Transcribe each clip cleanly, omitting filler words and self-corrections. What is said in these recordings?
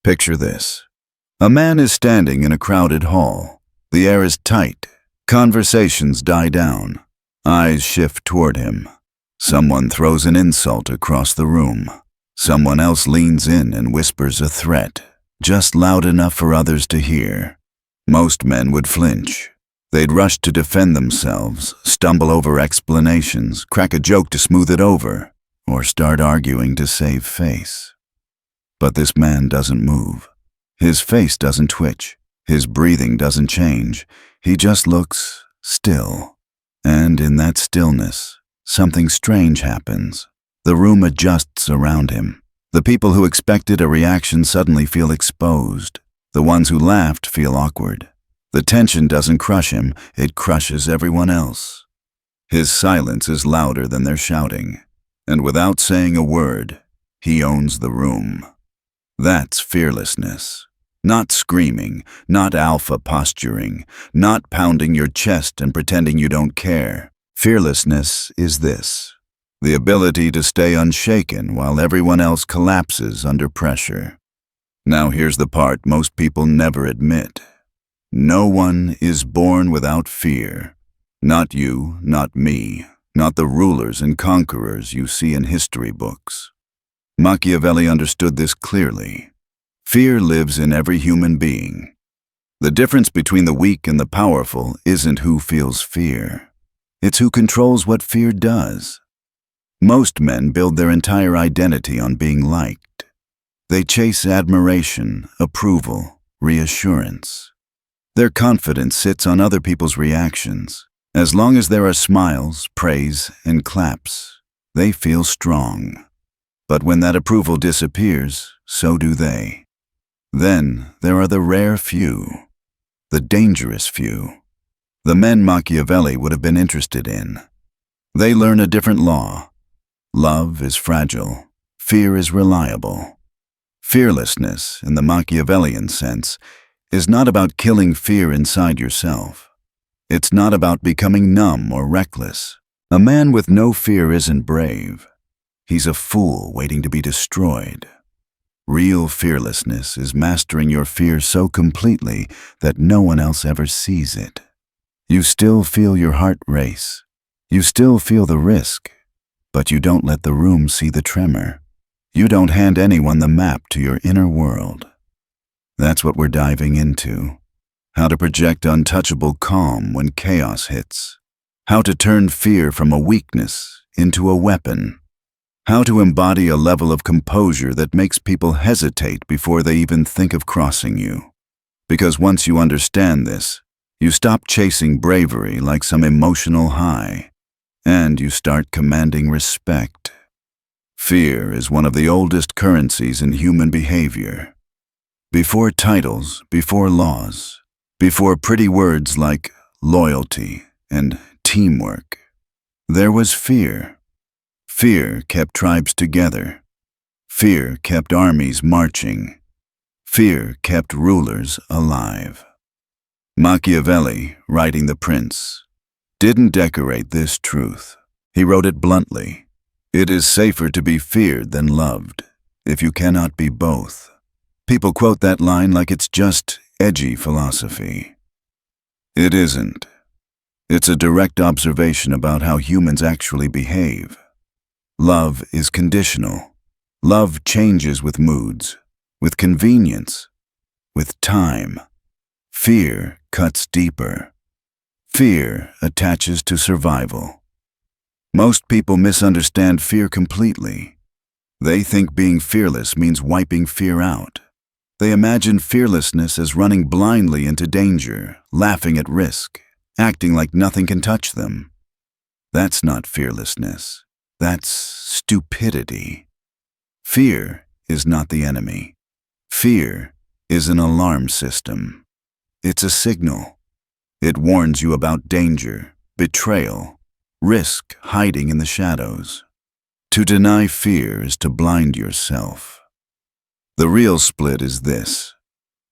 Picture this. A man is standing in a crowded hall. The air is tight. Conversations die down. Eyes shift toward him. Someone throws an insult across the room. Someone else leans in and whispers a threat, just loud enough for others to hear. Most men would flinch. They'd rush to defend themselves, stumble over explanations, crack a joke to smooth it over, or start arguing to save face. But this man doesn't move. His face doesn't twitch. His breathing doesn't change. He just looks still. And in that stillness, something strange happens. The room adjusts around him. The people who expected a reaction suddenly feel exposed. The ones who laughed feel awkward. The tension doesn't crush him, it crushes everyone else. His silence is louder than their shouting. And without saying a word, he owns the room. That's fearlessness. Not screaming, not alpha posturing, not pounding your chest and pretending you don't care. Fearlessness is this: the ability to stay unshaken while everyone else collapses under pressure. Now here's the part most people never admit. No one is born without fear. Not you, not me, not the rulers and conquerors you see in history books. Machiavelli understood this clearly. Fear lives in every human being. The difference between the weak and the powerful isn't who feels fear. It's who controls what fear does. Most men build their entire identity on being liked. They chase admiration, approval, reassurance. Their confidence sits on other people's reactions. As long as there are smiles, praise, and claps, they feel strong. But when that approval disappears, so do they. Then there are the rare few, the dangerous few, the men Machiavelli would have been interested in. They learn a different law. Love is fragile. Fear is reliable. Fearlessness, in the Machiavellian sense, is not about killing fear inside yourself. It's not about becoming numb or reckless. A man with no fear isn't brave. He's a fool waiting to be destroyed. Real fearlessness is mastering your fear so completely that no one else ever sees it. You still feel your heart race. You still feel the risk, but you don't let the room see the tremor. You don't hand anyone the map to your inner world. That's what we're diving into. How to project untouchable calm when chaos hits. How to turn fear from a weakness into a weapon. How to embody a level of composure that makes people hesitate before they even think of crossing you. Because once you understand this, you stop chasing bravery like some emotional high, and you start commanding respect. Fear is one of the oldest currencies in human behavior. Before titles, before laws, before pretty words like loyalty and teamwork, there was fear. Fear kept tribes together. Fear kept armies marching. Fear kept rulers alive. Machiavelli, writing The Prince, didn't decorate this truth. He wrote it bluntly. It is safer to be feared than loved, if you cannot be both. People quote that line like it's just edgy philosophy. It isn't. It's a direct observation about how humans actually behave. Love is conditional. Love changes with moods, with convenience, with time. Fear cuts deeper. Fear attaches to survival. Most people misunderstand fear completely. They think being fearless means wiping fear out. They imagine fearlessness as running blindly into danger, laughing at risk, acting like nothing can touch them. That's not fearlessness. That's stupidity. Fear is not the enemy. Fear is an alarm system. It's a signal. It warns you about danger, betrayal, risk hiding in the shadows. To deny fear is to blind yourself. The real split is this.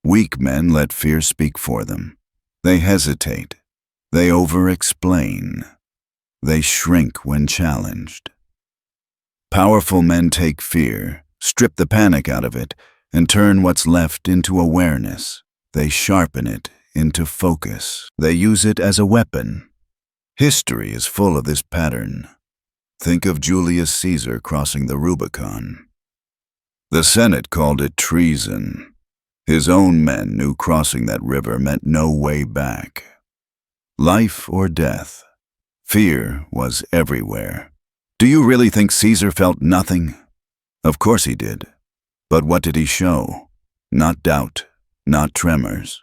Weak men let fear speak for them. They hesitate. They over-explain. They shrink when challenged. Powerful men take fear, strip the panic out of it, and turn what's left into awareness. They sharpen it into focus. They use it as a weapon. History is full of this pattern. Think of Julius Caesar crossing the Rubicon. The Senate called it treason. His own men knew crossing that river meant no way back. Life or death. Fear was everywhere. Do you really think Caesar felt nothing? Of course he did. But what did he show? Not doubt, not tremors.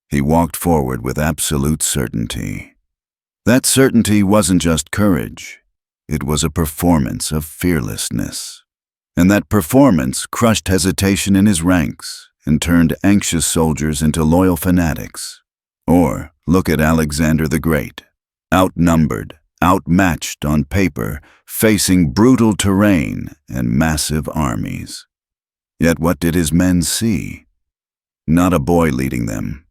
He walked forward with absolute certainty. That certainty wasn't just courage. It was a performance of fearlessness. And that performance crushed hesitation in his ranks and turned anxious soldiers into loyal fanatics. Or look at Alexander the Great, outnumbered, outmatched on paper, facing brutal terrain and massive armies. Yet what did his men see? Not a boy leading them.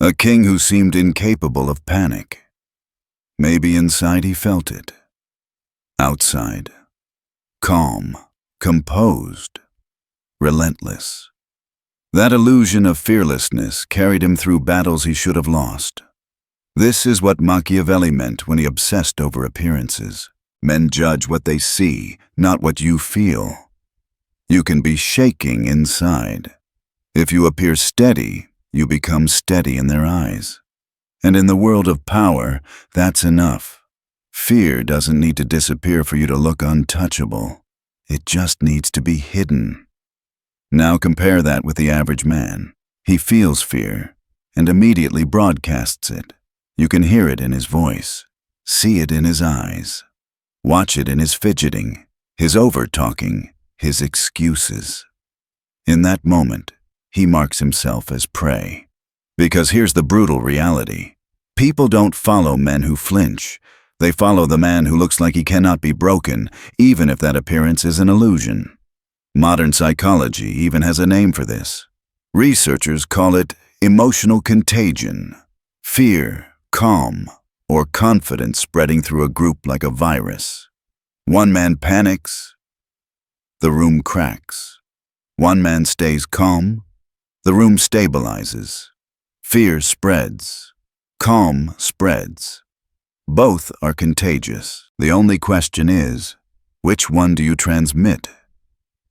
A king who seemed incapable of panic. Maybe inside he felt it. Outside, calm, composed, relentless. That illusion of fearlessness carried him through battles he should have lost. This is what Machiavelli meant when he obsessed over appearances. Men judge what they see, not what you feel. You can be shaking inside. If you appear steady, you become steady in their eyes. And in the world of power, that's enough. Fear doesn't need to disappear for you to look untouchable. It just needs to be hidden. Now compare that with the average man. He feels fear and immediately broadcasts it. You can hear it in his voice, see it in his eyes, watch it in his fidgeting, his over-talking, his excuses. In that moment, he marks himself as prey. Because here's the brutal reality. People don't follow men who flinch. They follow the man who looks like he cannot be broken, even if that appearance is an illusion. Modern psychology even has a name for this. Researchers call it emotional contagion. Fear, calm, or confidence spreading through a group like a virus. One man panics, the room cracks. One man stays calm, the room stabilizes. Fear spreads, calm spreads. Both are contagious. The only question is, which one do you transmit?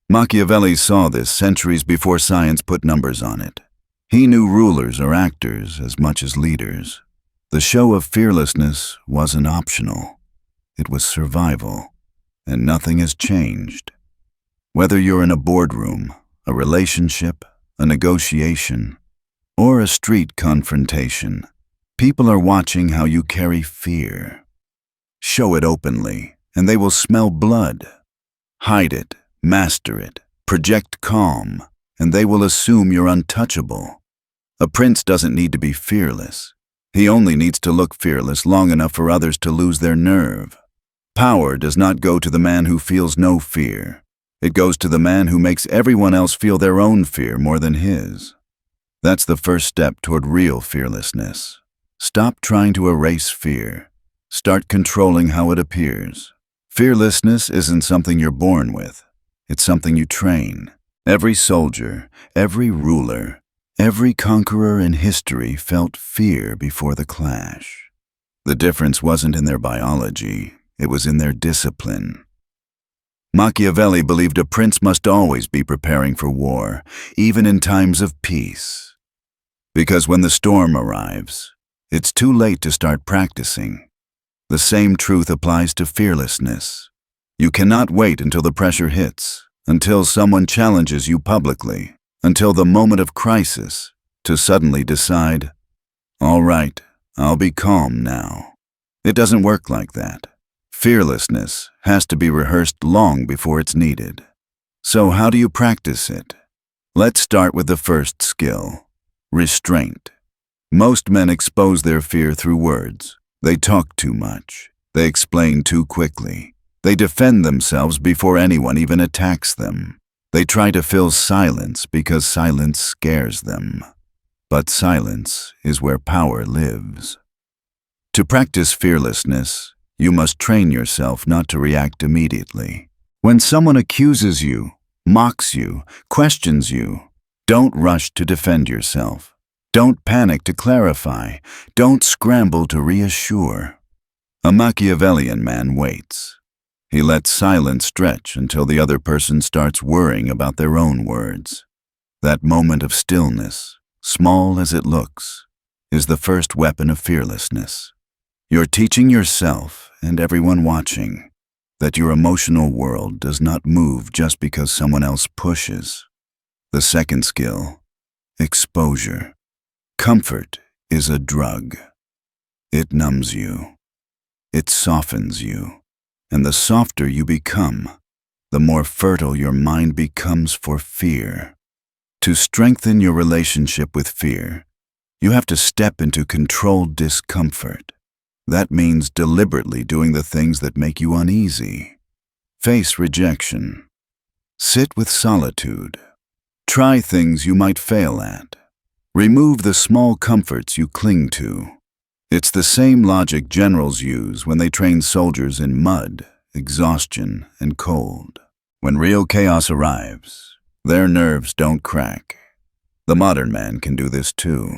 Machiavelli saw this centuries before science put numbers on it. He knew rulers are actors as much as leaders. The show of fearlessness wasn't optional. It was survival, and nothing has changed. Whether you're in a boardroom, a relationship, a negotiation, or a street confrontation, people are watching how you carry fear. Show it openly, and they will smell blood. Hide it, master it, project calm, and they will assume you're untouchable. A prince doesn't need to be fearless. He only needs to look fearless long enough for others to lose their nerve. Power does not go to the man who feels no fear. It goes to the man who makes everyone else feel their own fear more than his. That's the first step toward real fearlessness. Stop trying to erase fear. Start controlling how it appears. Fearlessness isn't something you're born with. It's something you train. Every soldier, every ruler, every conqueror in history felt fear before the clash. The difference wasn't in their biology, it was in their discipline. Machiavelli believed a prince must always be preparing for war, even in times of peace. Because when the storm arrives, it's too late to start practicing. The same truth applies to fearlessness. You cannot wait until the pressure hits, until someone challenges you publicly, until the moment of crisis, to suddenly decide, all right, I'll be calm now. It doesn't work like that. Fearlessness has to be rehearsed long before it's needed. So how do you practice it? Let's start with the first skill, restraint. Most men expose their fear through words. They talk too much. They explain too quickly. They defend themselves before anyone even attacks them. They try to fill silence because silence scares them. But silence is where power lives. To practice fearlessness, you must train yourself not to react immediately. When someone accuses you, mocks you, questions you. Don't rush to defend yourself. Don't panic to clarify. Don't scramble to reassure. A Machiavellian man waits. He lets silence stretch until the other person starts worrying about their own words. That moment of stillness, small as it looks, is the first weapon of fearlessness. You're teaching yourself and everyone watching that your emotional world does not move just because someone else pushes. The second skill, exposure. Comfort is a drug. It numbs you. It softens you. And the softer you become, the more fertile your mind becomes for fear. To strengthen your relationship with fear, you have to step into controlled discomfort. That means deliberately doing the things that make you uneasy. Face rejection. Sit with solitude. Try things you might fail at. Remove the small comforts you cling to. It's the same logic generals use when they train soldiers in mud, exhaustion, and cold. When real chaos arrives, their nerves don't crack. The modern man can do this too.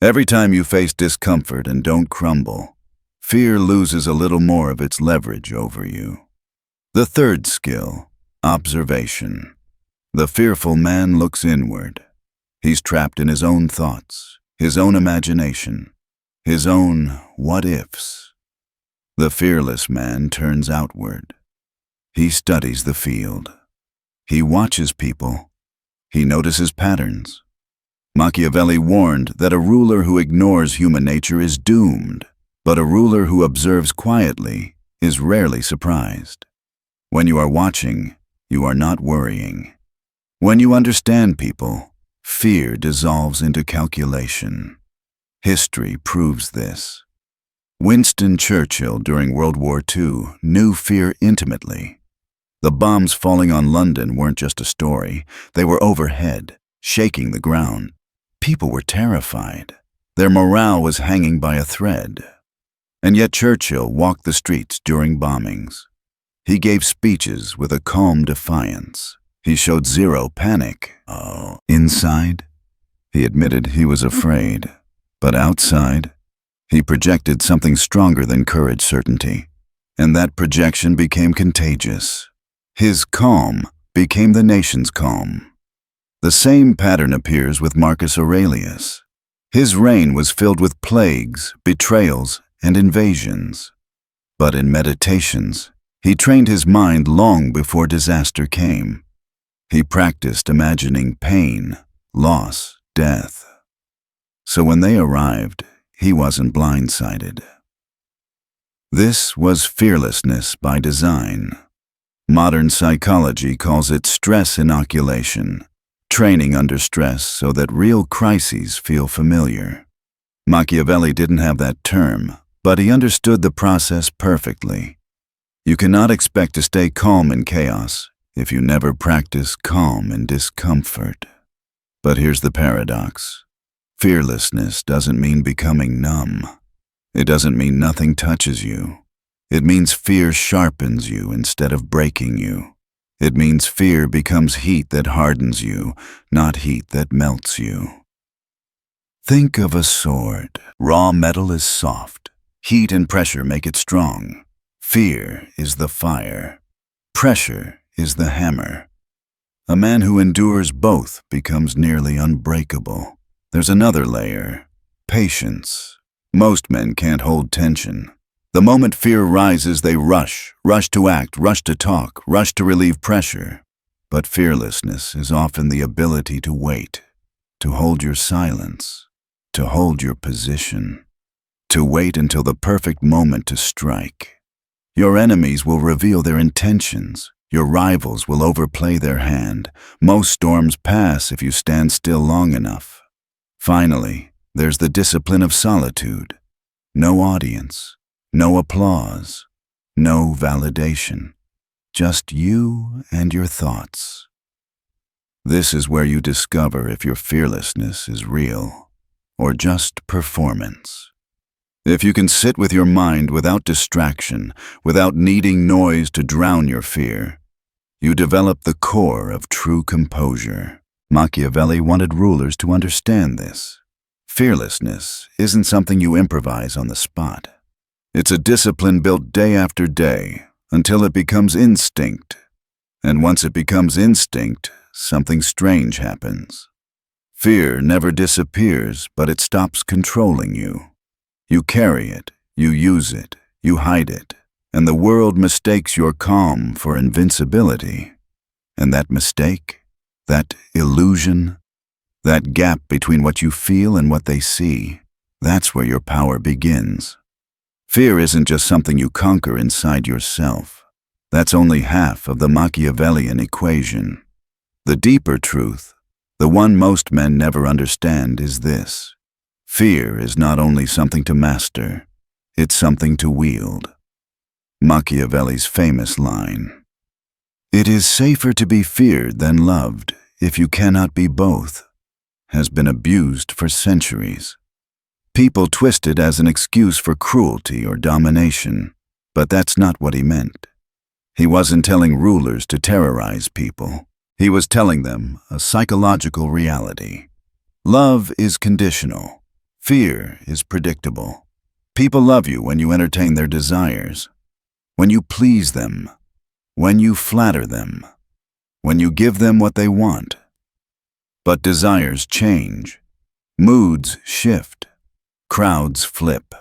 Every time you face discomfort and don't crumble, fear loses a little more of its leverage over you. The third skill, observation. The fearful man looks inward. He's trapped in his own thoughts, his own imagination, his own what-ifs. The fearless man turns outward. He studies the field. He watches people. He notices patterns. Machiavelli warned that a ruler who ignores human nature is doomed, but a ruler who observes quietly is rarely surprised. When you are watching, you are not worrying. When you understand people, fear dissolves into calculation. History proves this. Winston Churchill during World War II knew fear intimately. The bombs falling on London weren't just a story. They were overhead, shaking the ground. People were terrified. Their morale was hanging by a thread. And yet Churchill walked the streets during bombings. He gave speeches with a calm defiance. He showed zero panic. Inside, he admitted he was afraid. But outside, he projected something stronger than courage certainty. And that projection became contagious. His calm became the nation's calm. The same pattern appears with Marcus Aurelius. His reign was filled with plagues, betrayals, and invasions. But in meditations, he trained his mind long before disaster came. He practiced imagining pain, loss, death. So when they arrived, he wasn't blindsided. This was fearlessness by design. Modern psychology calls it stress inoculation, training under stress so that real crises feel familiar. Machiavelli didn't have that term, but he understood the process perfectly. You cannot expect to stay calm in chaos if you never practice calm in discomfort. But here's the paradox. Fearlessness doesn't mean becoming numb. It doesn't mean nothing touches you. It means fear sharpens you instead of breaking you. It means fear becomes heat that hardens you, not heat that melts you. Think of a sword. Raw metal is soft. Heat and pressure make it strong. Fear is the fire. Pressure is the hammer. A man who endures both becomes nearly unbreakable. There's another layer, patience. Most men can't hold tension. The moment fear rises, they rush to act, rush to talk, rush to relieve pressure. But fearlessness is often the ability to wait, to hold your silence, to hold your position, to wait until the perfect moment to strike. Your enemies will reveal their intentions. Your rivals will overplay their hand. Most storms pass if you stand still long enough. Finally, there's the discipline of solitude. No audience, no applause, no validation. Just you and your thoughts. This is where you discover if your fearlessness is real or just performance. If you can sit with your mind without distraction, without needing noise to drown your fear, You develop the core of true composure. Machiavelli wanted rulers to understand this. Fearlessness isn't something you improvise on the spot. It's a discipline built day after day until it becomes instinct. And once it becomes instinct, something strange happens. Fear never disappears, but it stops controlling you. You carry it, you use it, you hide it, and the world mistakes your calm for invincibility. And that mistake, that illusion, that gap between what you feel and what they see, that's where your power begins. Fear isn't just something you conquer inside yourself. That's only half of the Machiavellian equation. The deeper truth, the one most men never understand, is this. Fear is not only something to master, it's something to wield. Machiavelli's famous line, "It is safer to be feared than loved if you cannot be both," has been abused for centuries. People twist it as an excuse for cruelty or domination, but that's not what he meant. He wasn't telling rulers to terrorize people. He was telling them a psychological reality. Love is conditional. Fear is predictable. People love you when you entertain their desires, when you please them, when you flatter them, when you give them what they want. But desires change. Moods shift. Crowds flip.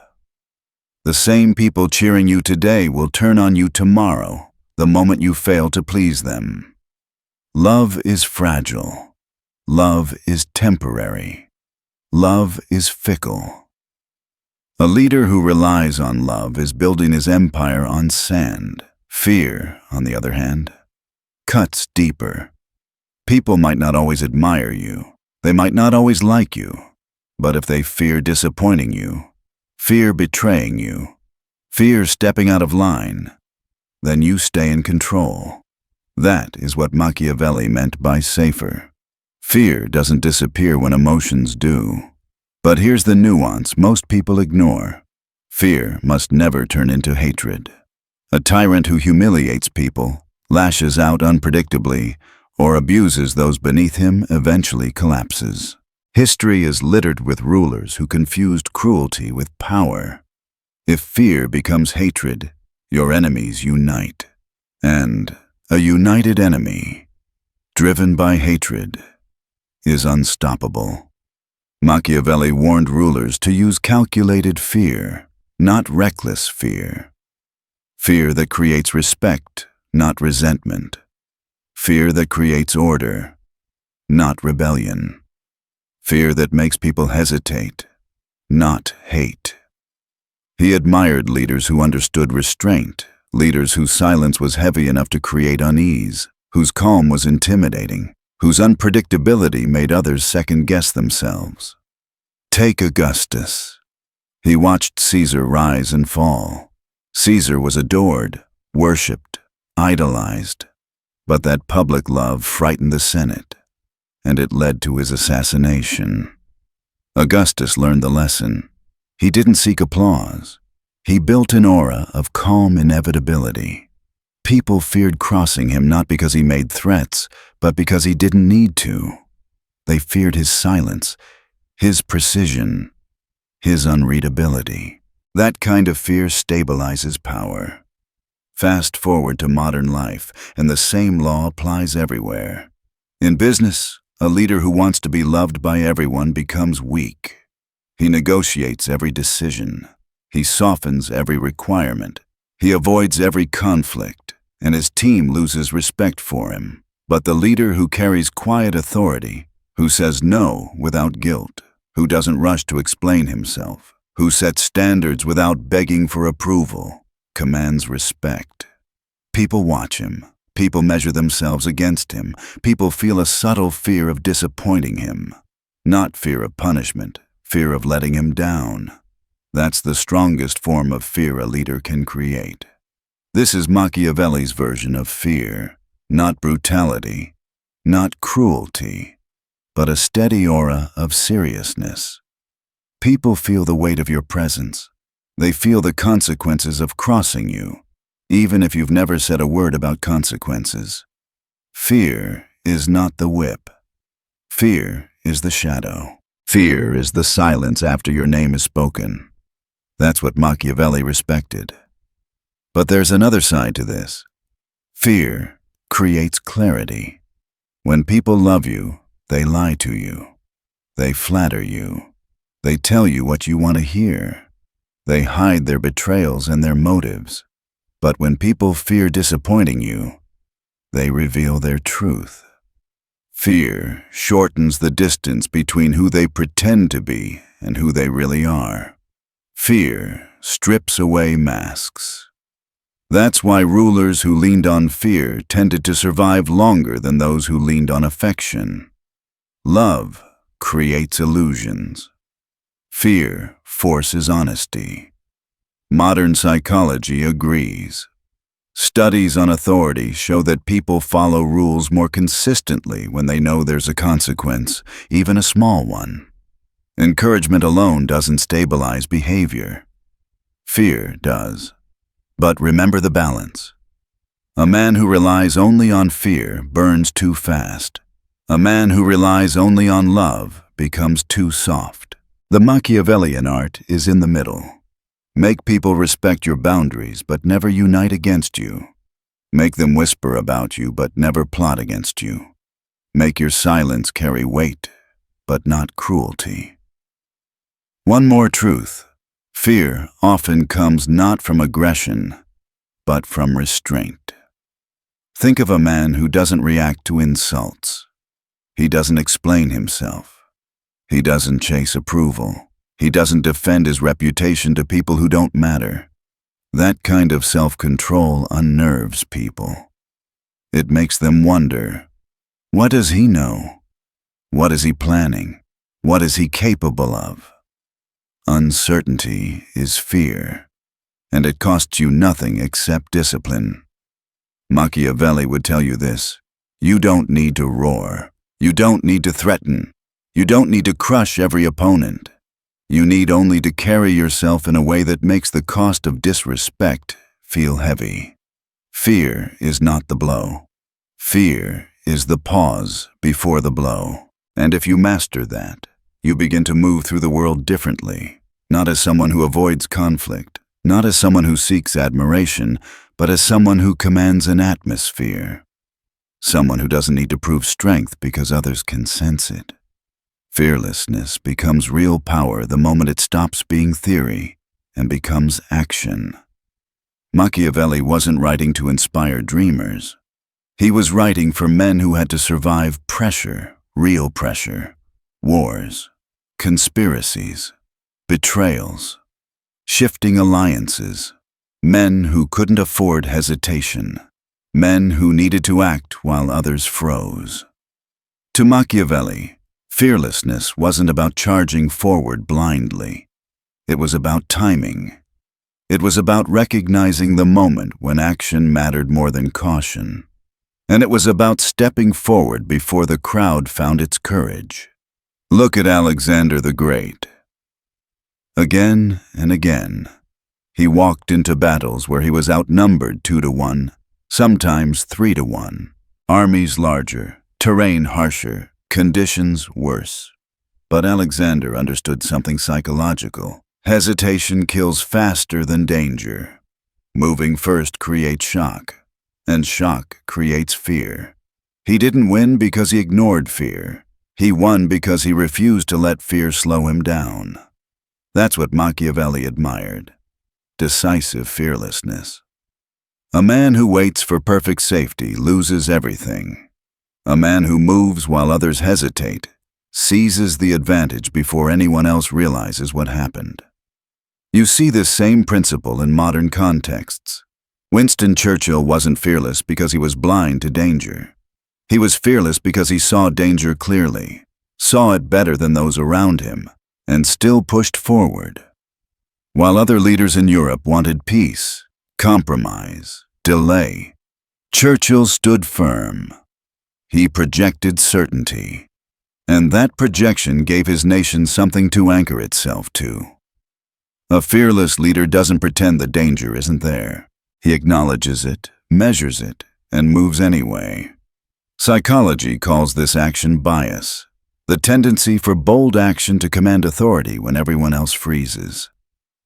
The same people cheering you today will turn on you tomorrow, the moment you fail to please them. Love is fragile. Love is temporary. Love is fickle. A leader who relies on love is building his empire on sand. Fear, on the other hand, cuts deeper. People might not always admire you. They might not always like you. But if they fear disappointing you, fear betraying you, fear stepping out of line, then you stay in control. That is what Machiavelli meant by safer. Fear doesn't disappear when emotions do. But here's the nuance most people ignore. Fear must never turn into hatred. A tyrant who humiliates people, lashes out unpredictably, or abuses those beneath him eventually collapses. History is littered with rulers who confused cruelty with power. If fear becomes hatred, your enemies unite. And a united enemy, driven by hatred, is unstoppable. Machiavelli warned rulers to use calculated fear, not reckless fear. Fear that creates respect, not resentment. Fear that creates order, not rebellion. Fear that makes people hesitate, not hate. He admired leaders who understood restraint, leaders whose silence was heavy enough to create unease, whose calm was intimidating, whose unpredictability made others second-guess themselves. Take Augustus. He watched Caesar rise and fall. Caesar was adored, worshipped, idolized. But that public love frightened the Senate, and it led to his assassination. Augustus learned the lesson. He didn't seek applause. He built an aura of calm inevitability. People feared crossing him not because he made threats, but because he didn't need to. They feared his silence, his precision, his unreadability. That kind of fear stabilizes power. Fast forward to modern life, and the same law applies everywhere. In business, a leader who wants to be loved by everyone becomes weak. He negotiates every decision. He softens every requirement. He avoids every conflict, and his team loses respect for him. But the leader who carries quiet authority, who says no without guilt, who doesn't rush to explain himself, who sets standards without begging for approval, commands respect. People watch him. People measure themselves against him. People feel a subtle fear of disappointing him. Not fear of punishment, fear of letting him down. That's the strongest form of fear a leader can create. This is Machiavelli's version of fear. Not brutality, not cruelty, but a steady aura of seriousness. People feel the weight of your presence. They feel the consequences of crossing you, even if you've never said a word about consequences. Fear is not the whip. Fear is the shadow. Fear is the silence after your name is spoken. That's what Machiavelli respected. But there's another side to this. Fear creates clarity. When people love you, they lie to you. They flatter you. They tell you what you want to hear. They hide their betrayals and their motives. But when people fear disappointing you, they reveal their truth. Fear shortens the distance between who they pretend to be and who they really are. Fear strips away masks. That's why rulers who leaned on fear tended to survive longer than those who leaned on affection. Love creates illusions. Fear forces honesty. Modern psychology agrees. Studies on authority show that people follow rules more consistently when they know there's a consequence, even a small one. Encouragement alone doesn't stabilize behavior. Fear does. But remember the balance. A man who relies only on fear burns too fast. A man who relies only on love becomes too soft. The Machiavellian art is in the middle. Make people respect your boundaries but never unite against you. Make them whisper about you but never plot against you. Make your silence carry weight but not cruelty. One more truth. Fear often comes not from aggression, but from restraint. Think of a man who doesn't react to insults. He doesn't explain himself. He doesn't chase approval. He doesn't defend his reputation to people who don't matter. That kind of self-control unnerves people. It makes them wonder, what does he know? What is he planning? What is he capable of? Uncertainty is fear, and it costs you nothing except discipline. Machiavelli would tell you this: you don't need to roar. You don't need to threaten. You don't need to crush every opponent. You need only to carry yourself in a way that makes the cost of disrespect feel heavy. Fear is not the blow. Fear is the pause before the blow. And if you master that, you begin to move through the world differently, not as someone who avoids conflict, not as someone who seeks admiration, but as someone who commands an atmosphere. Someone who doesn't need to prove strength because others can sense it. Fearlessness becomes real power the moment it stops being theory and becomes action. Machiavelli wasn't writing to inspire dreamers. He was writing for men who had to survive pressure, real pressure, wars, conspiracies, betrayals, shifting alliances, men who couldn't afford hesitation, men who needed to act while others froze. To Machiavelli, fearlessness wasn't about charging forward blindly. It was about timing. It was about recognizing the moment when action mattered more than caution. And it was about stepping forward before the crowd found its courage. Look at Alexander the Great. Again and again, he walked into battles where he was outnumbered 2-1, sometimes 3-1. Armies larger, terrain harsher, conditions worse. But Alexander understood something psychological. Hesitation kills faster than danger. Moving first creates shock, and shock creates fear. He didn't win because he ignored fear. He won because he refused to let fear slow him down. That's what Machiavelli admired: decisive fearlessness. A man who waits for perfect safety loses everything. A man who moves while others hesitate seizes the advantage before anyone else realizes what happened. You see this same principle in modern contexts. Winston Churchill wasn't fearless because he was blind to danger. He was fearless because he saw danger clearly, saw it better than those around him, and still pushed forward. While other leaders in Europe wanted peace, compromise, delay, Churchill stood firm. He projected certainty, and that projection gave his nation something to anchor itself to. A fearless leader doesn't pretend the danger isn't there. He acknowledges it, measures it, and moves anyway. Psychology calls this action bias, the tendency for bold action to command authority when everyone else freezes.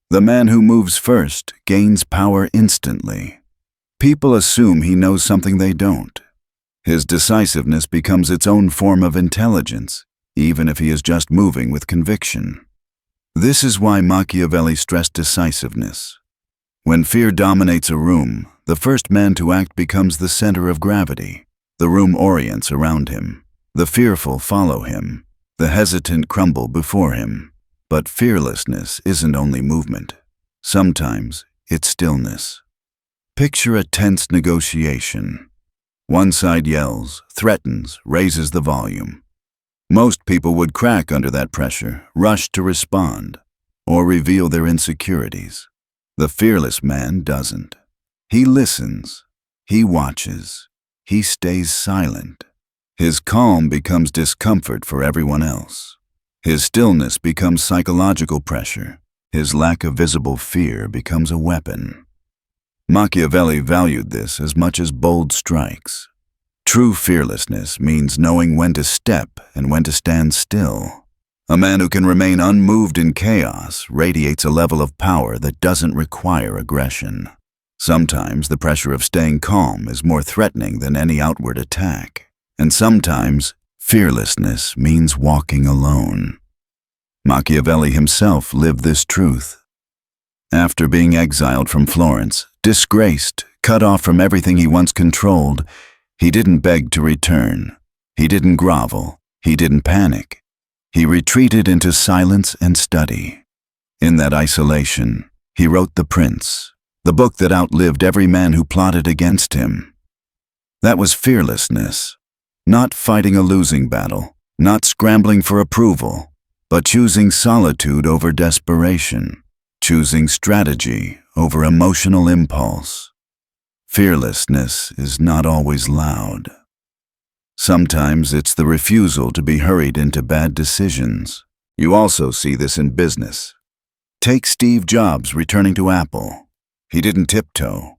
The man who moves first gains power instantly. People assume he knows something they don't. His decisiveness becomes its own form of intelligence, even if he is just moving with conviction. This is why Machiavelli stressed decisiveness. When fear dominates a room, the first man to act becomes the center of gravity. The room orients around him. The fearful follow him. The hesitant crumble before him. But fearlessness isn't only movement. Sometimes it's stillness. Picture a tense negotiation. One side yells, threatens, raises the volume. Most people would crack under that pressure, rush to respond, or reveal their insecurities. The fearless man doesn't. He listens. He watches. He stays silent. His calm becomes discomfort for everyone else. His stillness becomes psychological pressure. His lack of visible fear becomes a weapon. Machiavelli valued this as much as bold strikes. True fearlessness means knowing when to step and when to stand still. A man who can remain unmoved in chaos radiates a level of power that doesn't require aggression. Sometimes the pressure of staying calm is more threatening than any outward attack. And sometimes fearlessness means walking alone. Machiavelli himself lived this truth. After being exiled from Florence, disgraced, cut off from everything he once controlled, he didn't beg to return. He didn't grovel. He didn't panic. He retreated into silence and study. In that isolation, he wrote The Prince, the book that outlived every man who plotted against him. That was fearlessness, not fighting a losing battle, not scrambling for approval, but choosing solitude over desperation, choosing strategy over emotional impulse. Fearlessness is not always loud. Sometimes it's the refusal to be hurried into bad decisions. You also see this in business. Take Steve Jobs returning to Apple. He didn't tiptoe.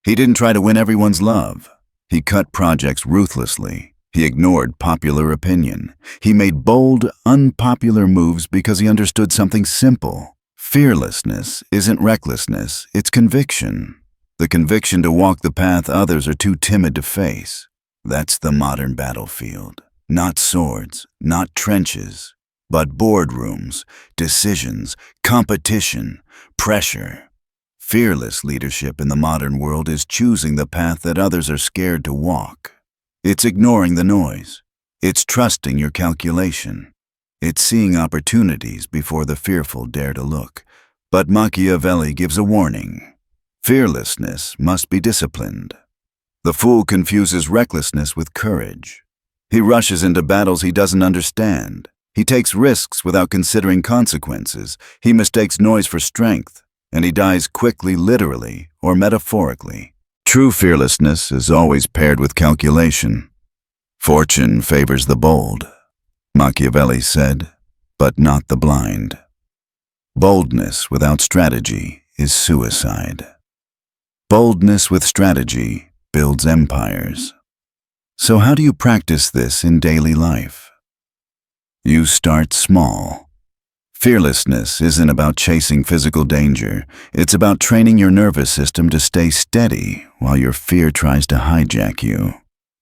He didn't try to win everyone's love. He cut projects ruthlessly. He ignored popular opinion. He made bold, unpopular moves because he understood something simple. Fearlessness isn't recklessness, it's conviction. The conviction to walk the path others are too timid to face. That's the modern battlefield. Not swords, not trenches, but boardrooms, decisions, competition, pressure. Fearless leadership in the modern world is choosing the path that others are scared to walk. It's ignoring the noise. It's trusting your calculation. It's seeing opportunities before the fearful dare to look. But Machiavelli gives a warning. Fearlessness must be disciplined. The fool confuses recklessness with courage. He rushes into battles he doesn't understand. He takes risks without considering consequences. He mistakes noise for strength, and he dies quickly, literally or metaphorically. True fearlessness is always paired with calculation. Fortune favors the bold, Machiavelli said, but not the blind. Boldness without strategy is suicide. Boldness with strategy builds empires. So how do you practice this in daily life? You start small. Fearlessness isn't about chasing physical danger. It's about training your nervous system to stay steady while your fear tries to hijack you.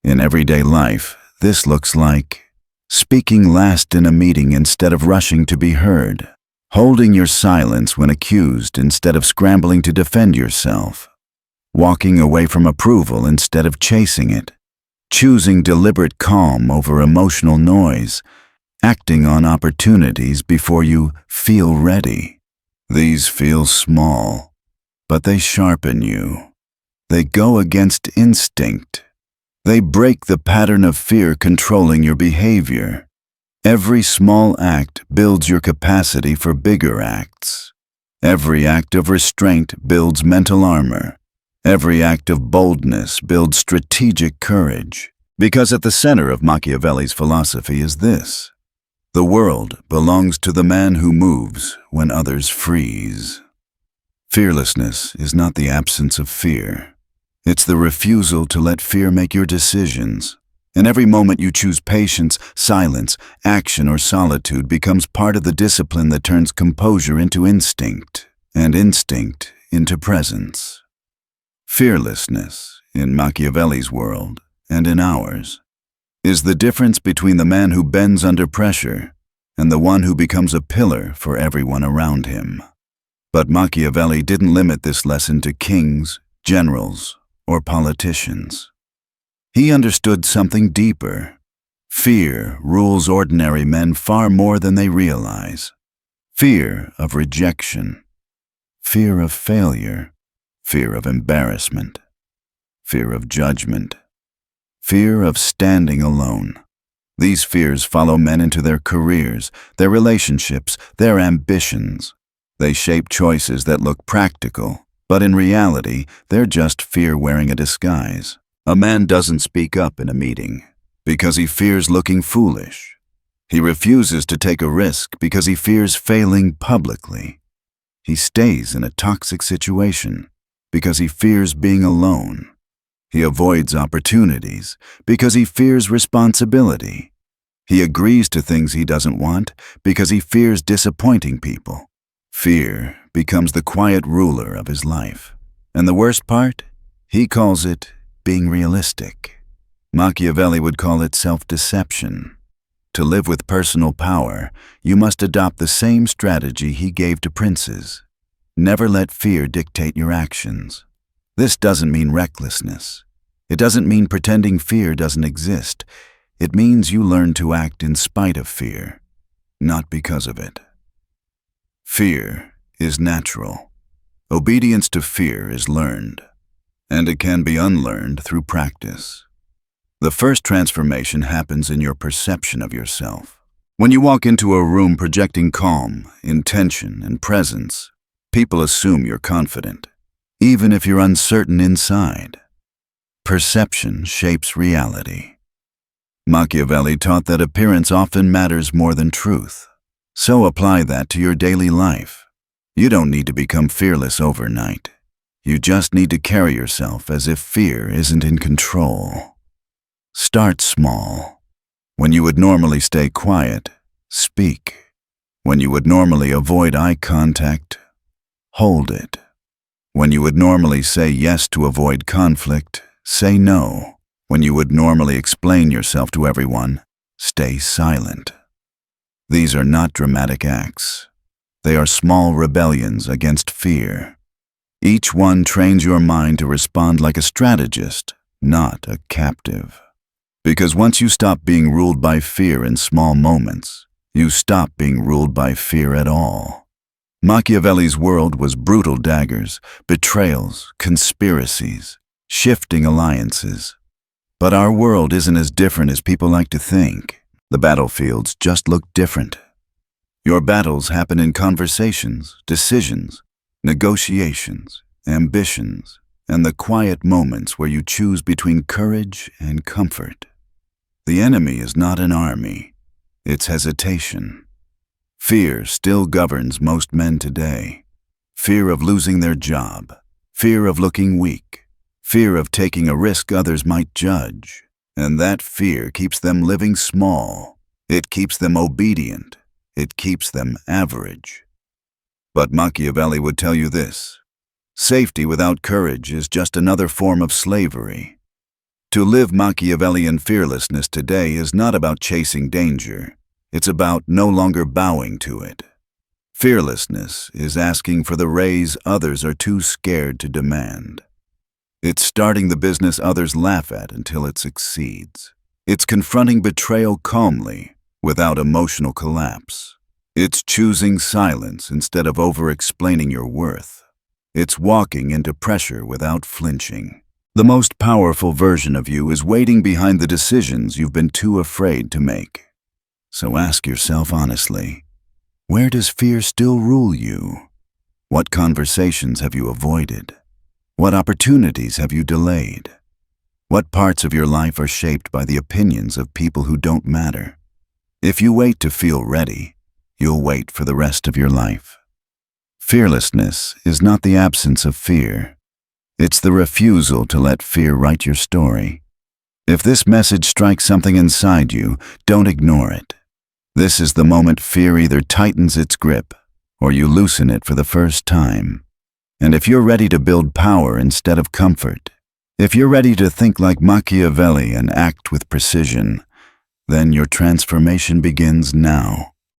In everyday life, this looks like speaking last in a meeting instead of rushing to be heard, holding your silence when accused instead of scrambling to defend yourself, walking away from approval instead of chasing it, choosing deliberate calm over emotional noise, acting on opportunities before you feel ready. These feel small, but they sharpen you. They go against instinct. They break the pattern of fear controlling your behavior. Every small act builds your capacity for bigger acts. Every act of restraint builds mental armor. Every act of boldness builds strategic courage. Because at the center of Machiavelli's philosophy is this: the world belongs to the man who moves when others freeze. Fearlessness is not the absence of fear. It's the refusal to let fear make your decisions. And every moment you choose patience, silence, action, or solitude becomes part of the discipline that turns composure into instinct, and instinct into presence. Fearlessness, in Machiavelli's world, and in ours, is the difference between the man who bends under pressure and the one who becomes a pillar for everyone around him. But Machiavelli didn't limit this lesson to kings, generals, or politicians. He understood something deeper. Fear rules ordinary men far more than they realize. Fear of rejection, fear of failure, fear of embarrassment, fear of judgment, fear of standing alone. These fears follow men into their careers, their relationships, their ambitions. They shape choices that look practical, but in reality, they're just fear wearing a disguise. A man doesn't speak up in a meeting because he fears looking foolish. He refuses to take a risk because he fears failing publicly. He stays in a toxic situation because he fears being alone. He avoids opportunities because he fears responsibility. He agrees to things he doesn't want because he fears disappointing people. Fear becomes the quiet ruler of his life. And the worst part? He calls it being realistic. Machiavelli would call it self-deception. To live with personal power, you must adopt the same strategy he gave to princes. Never let fear dictate your actions. This doesn't mean recklessness. It doesn't mean pretending fear doesn't exist. It means you learn to act in spite of fear, not because of it. Fear is natural. Obedience to fear is learned, and it can be unlearned through practice. The first transformation happens in your perception of yourself. When you walk into a room projecting calm, intention, and presence, people assume you're confident, even if you're uncertain inside. Perception shapes reality. Machiavelli taught that appearance often matters more than truth. So apply that to your daily life. You don't need to become fearless overnight. You just need to carry yourself as if fear isn't in control. Start small. When you would normally stay quiet, speak. When you would normally avoid eye contact, hold it. When you would normally say yes to avoid conflict, say no. When you would normally explain yourself to everyone, stay silent. These are not dramatic acts. They are small rebellions against fear. Each one trains your mind to respond like a strategist, not a captive. Because once you stop being ruled by fear in small moments, you stop being ruled by fear at all. Machiavelli's world was brutal daggers, betrayals, conspiracies, shifting alliances. But our world isn't as different as people like to think. The battlefields just look different. Your battles happen in conversations, decisions, negotiations, ambitions, and the quiet moments where you choose between courage and comfort. The enemy is not an army, it's hesitation. Fear still governs most men today. Fear of losing their job, fear of looking weak, fear of taking a risk others might judge. And that fear keeps them living small. It keeps them obedient. It keeps them average. But Machiavelli would tell you this: safety without courage is just another form of slavery. To live Machiavellian fearlessness today is not about chasing danger. It's about no longer bowing to it. Fearlessness is asking for the raise others are too scared to demand. It's starting the business others laugh at until it succeeds. It's confronting betrayal calmly, without emotional collapse. It's choosing silence instead of over-explaining your worth. It's walking into pressure without flinching. The most powerful version of you is waiting behind the decisions you've been too afraid to make. So ask yourself honestly, where does fear still rule you? What conversations have you avoided? What opportunities have you delayed? What parts of your life are shaped by the opinions of people who don't matter? If you wait to feel ready, you'll wait for the rest of your life. Fearlessness is not the absence of fear. It's the refusal to let fear write your story. If this message strikes something inside you, don't ignore it. This is the moment fear either tightens its grip or you loosen it for the first time. And if you're ready to build power instead of comfort, if you're ready to think like Machiavelli and act with precision, then your transformation begins now.